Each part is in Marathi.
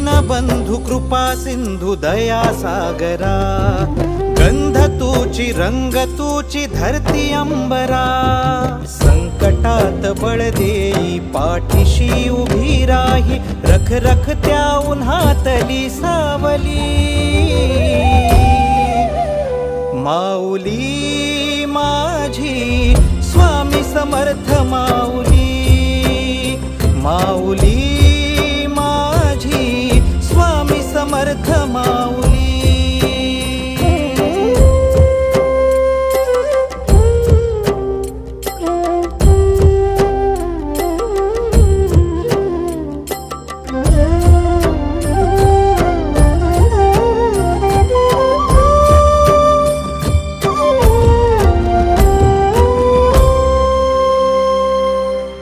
दीनबंधु कृपा सिंधु दया सागरा, गंध तूची रंग तूची धरती अंबरा, संकटात बळ देई पाठीशी उभी राही, रख रख त्या उन्हातली सावली, माऊली माझी स्वामी समर्थ माऊली, माऊली माझी स्वामी समर्थ माऊली.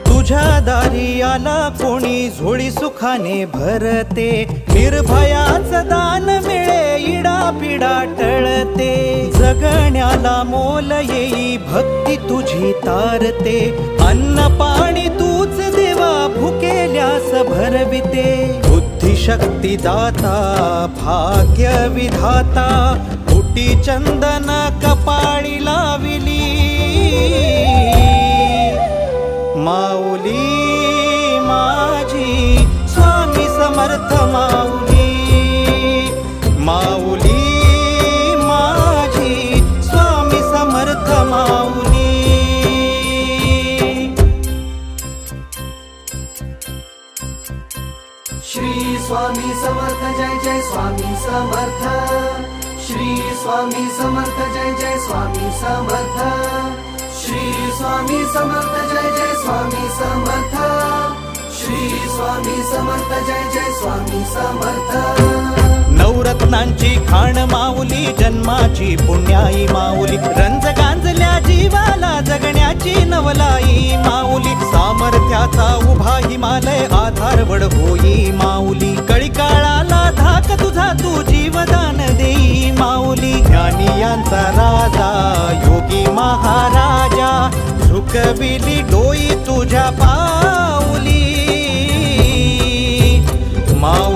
तुझ्या दारी आला कोणी झोळी सुखाने भरते, निर्भयाचं दान मिळे इडा पिडा टळते, जगण्याला मोल येई भक्ती तुझी तारते, अन्न पाणी तूच देवा भुकेल्यास भरविते, बुद्धिशक्ती दाता भाग्य विधाता, कोटी चंदन कपाळी लाविली, माऊली माझी स्वामी समर्थ माऊली, माऊली माझी स्वामी समर्थ माऊली. श्री स्वामी समर्थ जय जय स्वामी समर्थ, श्री स्वामी समर्थ जय जय स्वामी समर्थ, श्री स्वामी समर्थ जय जय स्वामी समर्थ, श्री स्वामी समर्थ जय जय स्वामी समर्थ. नवरत्नांची खाण माऊली जन्माची पुण्याई माऊली, रंज गांजल्या जीवाला जगण्याची नवलाई माऊली, सामर्थ्याचा उभा हिमालय आधारवड होई माऊली, कळी काळाला धाक तुझा तू जीवदान देई माऊली, ज्ञानियांचा राजा योगी महाराजा, झुकविली डोई तुझ्या पाऊली, माऊली